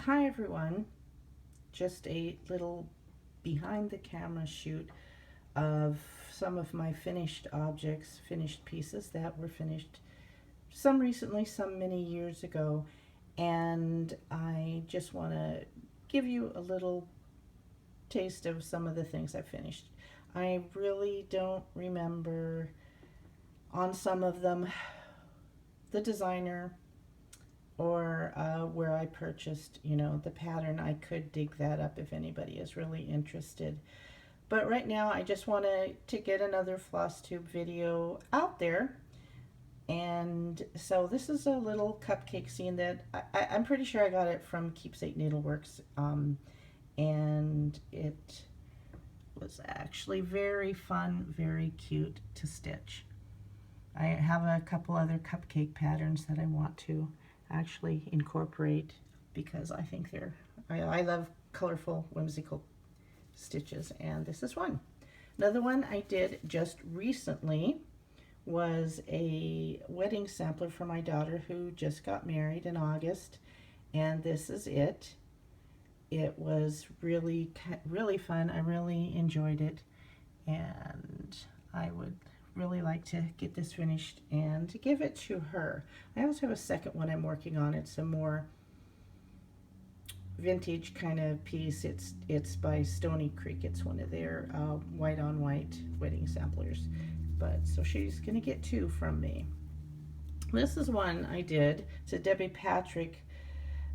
Hi everyone, just a little behind the camera shoot of some of my finished objects, finished pieces that were finished, some recently, some many years ago, and I just want to give you a little taste of some of the things I finished. I really don't remember on some of them the designer or where I purchased, the pattern. I could dig that up if anybody is really interested. But right now I just want to get another Flosstube video out there. And so this is a little cupcake scene that I'm pretty sure I got it from Keepsake Needleworks. And it was actually very fun, very cute to stitch. I have a couple other cupcake patterns that I want to actually incorporate because I think I love colorful, whimsical stitches, and this is one. Another one I did just recently was a wedding sampler for my daughter who just got married in August, and this is it. It was really fun. I really enjoyed it, and I would really like to get this finished and to give it to her. I also have a second one I'm working on. It's a more vintage kind of piece. It's by Stony Creek. It's one of their white on white wedding samplers. But so she's gonna get two from me. This is one I did. It's a Debbie Patrick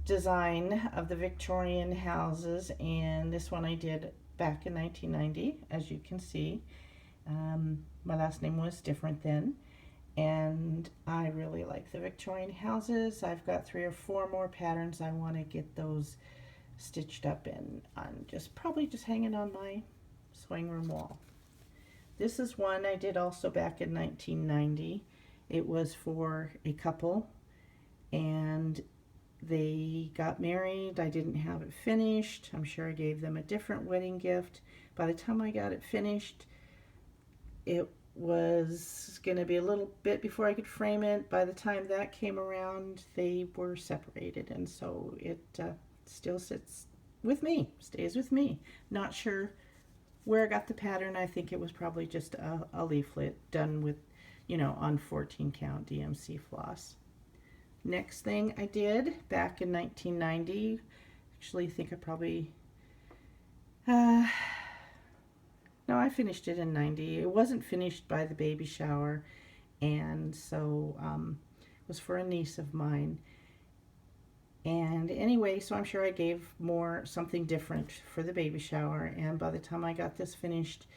design of the Victorian houses, and this one I did back in 1990, as you can see. My last name was different then, and I really like the Victorian houses. I've got 3 or 4 more patterns. I want to get those stitched up in. I'm probably just hanging on my sewing room wall. This is one I did also back in 1990. It was for a couple, and they got married. I didn't have it finished. I'm sure I gave them a different wedding gift. By the time I got it finished, it was going to be a little bit before I could frame it. By the time that came around, they were separated, and so it still sits with me, stays with me. Not sure where I got the pattern. I think it was probably just a leaflet done with, on 14 count DMC floss. Next thing I did back in 1990, actually I think I probably, no, I finished it in 90. It wasn't finished by the baby shower, and so it was for a niece of mine. And anyway, so I'm sure I gave something different for the baby shower, and by the time I got this finished,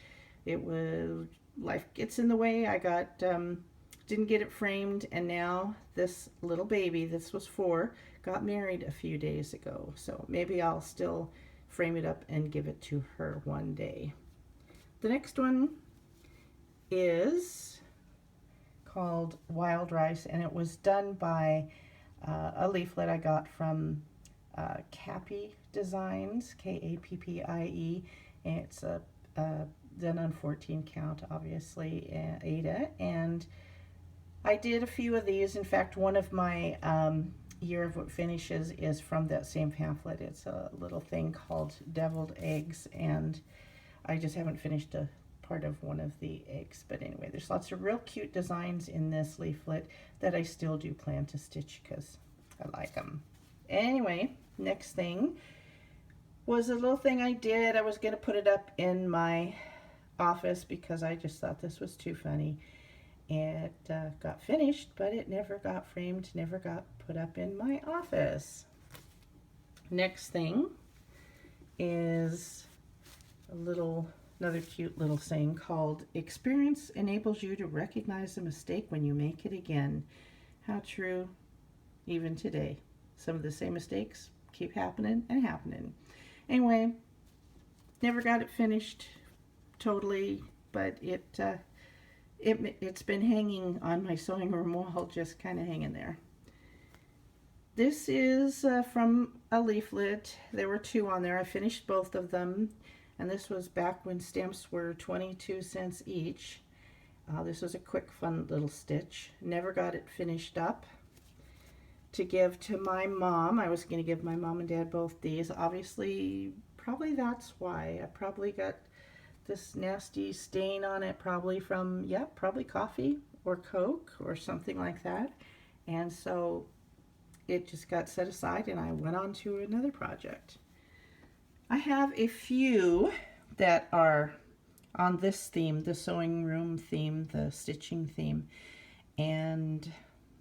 it was, life gets in the way. I got, didn't get it framed, and now this little baby, this was 4, got married a few days ago. So maybe I'll still frame it up and give it to her one day. The next one is called Wild Rice, and it was done by a leaflet I got from Cappie Designs, Kappie. It's done on 14 count, obviously, Ada, and I did a few of these. In fact, one of my year of finishes is from that same pamphlet. It's a little thing called Deviled Eggs, and I just haven't finished a part of one of the eggs. But anyway, there's lots of real cute designs in this leaflet that I still do plan to stitch because I like them. Anyway, next thing was a little thing I did. I was going to put it up in my office because I just thought this was too funny. It got finished, but it never got framed, never got put up in my office. Next thing is another cute little saying called "Experience enables you to recognize a mistake when you make it again." How true even today. Some of the same mistakes keep happening and happening. Anyway, never got it finished totally, but it's been hanging on my sewing room wall, just kind of hanging there. This is from a leaflet. There were 2 on there. I finished both of them. And this was back when stamps were 22 cents each. This was a quick, fun little stitch. Never got it finished up. to give to my mom. I was going to give my mom and dad both these. Obviously, probably that's why. I probably got this nasty stain on it, probably from, yeah, probably coffee or Coke or something like that. And so it just got set aside and I went on to another project. I have a few that are on this theme, the sewing room theme, the stitching theme, and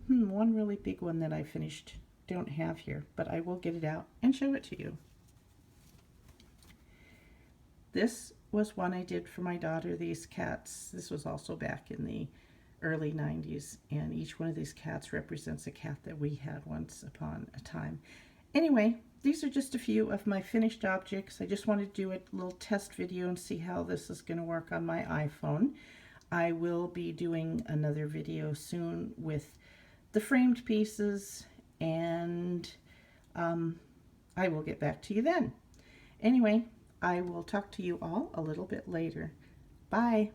one really big one that I finished, don't have here, but I will get it out and show it to you. This was one I did for my daughter, these cats. This was also back in the early 90s, and each one of these cats represents a cat that we had once upon a time. Anyway, these are just a few of my finished objects. I just wanted to do a little test video and see how this is going to work on my iPhone. I will be doing another video soon with the framed pieces, and I will get back to you then. Anyway, I will talk to you all a little bit later. Bye.